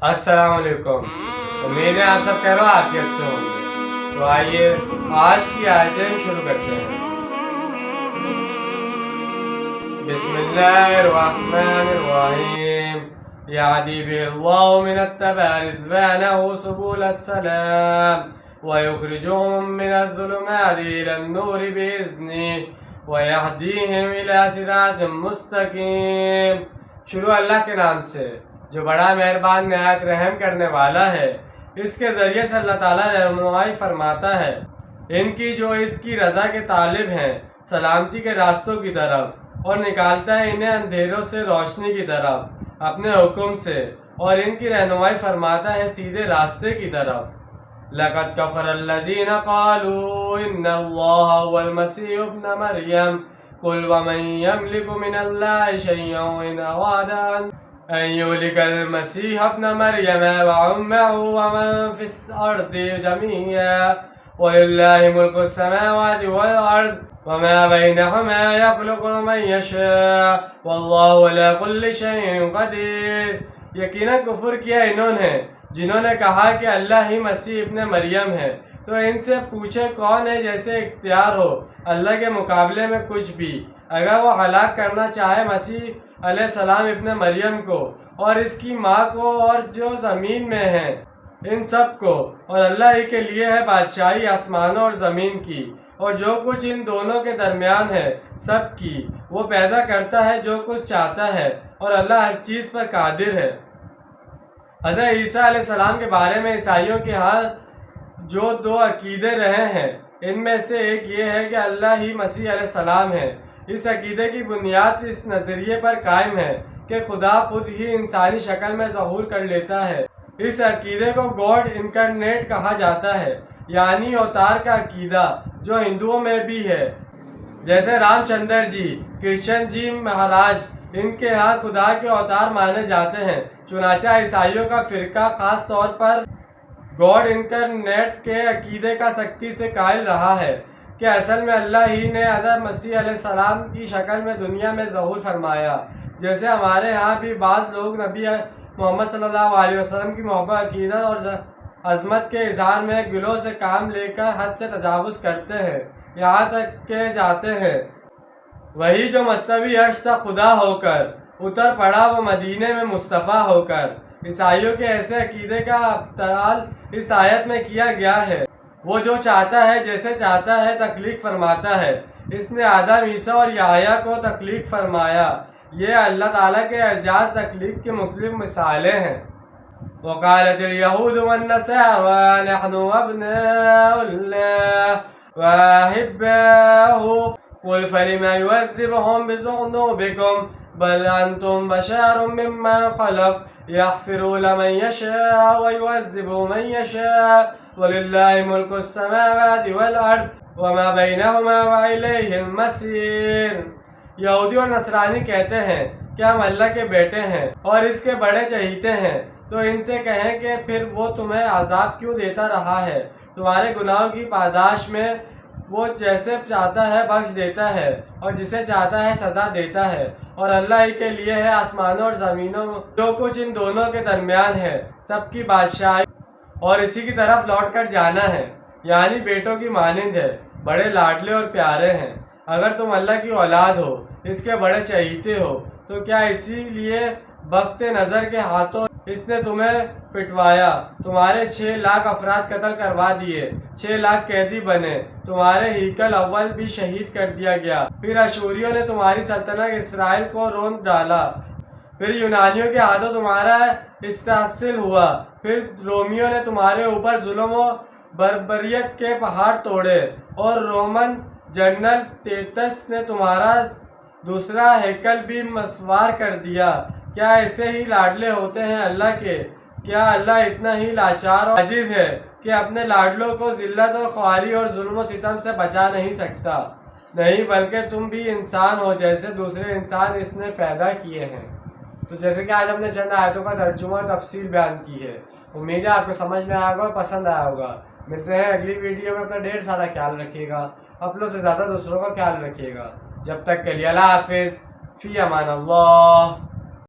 السلام علیکم. امید ہے آپ سب خیر و عافیت سے ہوں گے. تو آئیے آج کی آیتیں شروع کرتے ہیں. بسم اللہ الرحمن الرحیم. یہدی بہ اللہ من اتبع رضوانہ سبل السلام ویخرجهم من الظلمات إلى النور بإذنه ویہدیہم إلی صراط مستقیم. شروع اللہ کے نام سے جو بڑا مہربان نہایت رحم کرنے والا ہے. اس کے ذریعے سے اللہ تعالیٰ رہنمائی فرماتا ہے ان کی جو اس کی رضا کے طالب ہیں سلامتی کے راستوں کی طرف، اور نکالتا ہے انہیں اندھیروں سے روشنی کی طرف اپنے حکم سے، اور ان کی رہنمائی فرماتا ہے سیدھے راستے کی طرف. لَقَدْ كَفَرَ الَّذِينَ قَالُوا إِنَّ اللَّهَ هُوَ الْمَسِيحُ ابْنُ مَرْيَمَ قُلْ وَمَنْ يَمْلِكُ مِنَ اللَّهِ شَيْئًا إِنْ أَرَادَ أَنْ يُهْلِكَ الْمَسِيحَ ابْنَ مَرْيَمَ وَأُمَّهُ وَمَنْ فِي الْأَرْضِ جَمِيعًا وَلِلَّهِ مُلْكُ السَّمَاوَاتِ وَالْأَرْضِ وَمَا بَيْنَهُمَا يَخْلُقُ مَنْ يَشَاءُ وَاللَّهُ عَلَى كُلِّ شَيْءٍ قَدِيرٌ. یقیناً کفر کیا انہوں نے جنہوں نے کہا کہ اللہ ہی مسیح ابن مریم ہے. تو ان سے پوچھے کون ہے جیسے اختیار ہو اللہ کے مقابلے میں کچھ بھی. اگر وہ ہلاک کرنا چاہے مسیح علیہ السلام ابن مریم کو اور اس کی ماں کو اور جو زمین میں ہیں ان سب کو، اور اللہ ہی کے لیے ہے بادشاہی آسمانوں اور زمین کی اور جو کچھ ان دونوں کے درمیان ہے سب کی. وہ پیدا کرتا ہے جو کچھ چاہتا ہے اور اللہ ہر چیز پر قادر ہے. حضرت عیسیٰ علیہ السلام کے بارے میں عیسائیوں کے ہاں جو دو عقیدے رہے ہیں ان میں سے ایک یہ ہے کہ اللہ ہی مسیح علیہ السلام ہے. اس عقیدے کی بنیاد اس نظریے پر قائم ہے کہ خدا خود ہی انسانی شکل میں ظہور کر لیتا ہے. اس عقیدے کو گاڈ انکارنیٹ کہا جاتا ہے، یعنی اوتار کا عقیدہ، جو ہندوؤں میں بھی ہے. جیسے رام چندر جی، کرشن جی مہاراج ان کے ہاں خدا کے اوتار مانے جاتے ہیں. چنانچہ عیسائیوں کا فرقہ خاص طور پر گاڈ انکارنیٹ کے عقیدے کا سختی سے قائل رہا ہے کہ اصل میں اللہ ہی نے حضرت مسیح علیہ السلام کی شکل میں دنیا میں ظہور فرمایا. جیسے ہمارے ہاں بھی بعض لوگ نبی محمد صلی اللہ علیہ وسلم کی محبت، عقیدت اور عظمت کے اظہار میں گلوں سے کام لے کر حد سے تجاوز کرتے ہیں، یہاں تک کہ جاتے ہیں وہی جو مستوی عرش تک خدا ہو کر اتر پڑا وہ مدینے میں مصطفیٰ ہو کر. عیسائیوں کے ایسے عقیدے کا ابطال اس آیت میں کیا گیا ہے. وہ جو چاہتا ہے جیسے چاہتا ہے تخلیق فرماتا ہے. اس نے آدم، عیسیٰ اور یحییٰ کو تخلیق فرمایا. یہ اللہ تعالیٰ کے اعجاز تخلیق کی مختلف مثالیں ہیں. وقالت اليهود والنصارى نحن أبناء الله وأحباؤه قل فلم يعذبهم بذنوبكم بل أنتم بشر ممن خلق يغفر لمن يشاء ويعذب من يشاء ولله ملك السماوات والأرض وما بينهما وإليه المصير. یہودی اور نصرانی کہتے ہیں کہ ہم اللہ کے بیٹے ہیں اور اس کے بڑے چہیتے ہیں. تو ان سے کہیں کہ پھر وہ تمہیں عذاب کیوں دیتا رہا ہے؟ تمہارے گناہوں کی پاداش میں وہ جیسے چاہتا ہے بخش دیتا ہے اور جسے چاہتا ہے سزا دیتا ہے، اور اللہ ہی کے لیے ہے آسمانوں اور زمینوں جو کچھ ان دونوں کے درمیان ہے سب کی بادشاہی، اور اسی کی طرف لوٹ کر جانا ہے. یعنی بیٹوں کی مانند ہے، بڑے لاڈلے اور پیارے ہیں. اگر تم اللہ کی اولاد ہو، اس کے بڑے چہیتے ہو، تو کیا اسی لیے بخت نظر کے ہاتھوں اس نے تمہیں پٹوایا، تمہارے 6 لاکھ افراد قتل کروا دیے، 6 لاکھ قیدی بنے، تمہارے ہیکل اول بھی شہید کر دیا گیا، پھر اشوریوں نے تمہاری سلطنت اسرائیل کو روند ڈالا، پھر یونانیوں کے ہاتھوں تمہارا استحصال ہوا، پھر رومیوں نے تمہارے اوپر ظلم و بربریت کے پہاڑ توڑے، اور رومن جنرل ٹیٹس نے تمہارا دوسرا ہیکل بھی مسمار کر دیا. کیا ایسے ہی لاڈلے ہوتے ہیں اللہ کے؟ کیا اللہ اتنا ہی لاچار اور عاجز ہے کہ اپنے لاڈلوں کو ذلت اور خواری اور ظلم و ستم سے بچا نہیں سکتا؟ نہیں، بلکہ تم بھی انسان ہو جیسے دوسرے انسان اس نے پیدا کیے ہیں. تو جیسے کہ آج ہم نے چند آیتوں کا ترجمہ اور تفصیل بیان کی ہے. امید ہے آپ کو سمجھ میں آیا ہوگا اور پسند آیا ہوگا. ملتے ہیں اگلی ویڈیو میں. اپنا ڈھیر سارا خیال رکھیے گا، اپنوں سے زیادہ دوسروں کا خیال رکھیے گا. جب تک کے لیے اللہ حافظ، فی امان اللہ.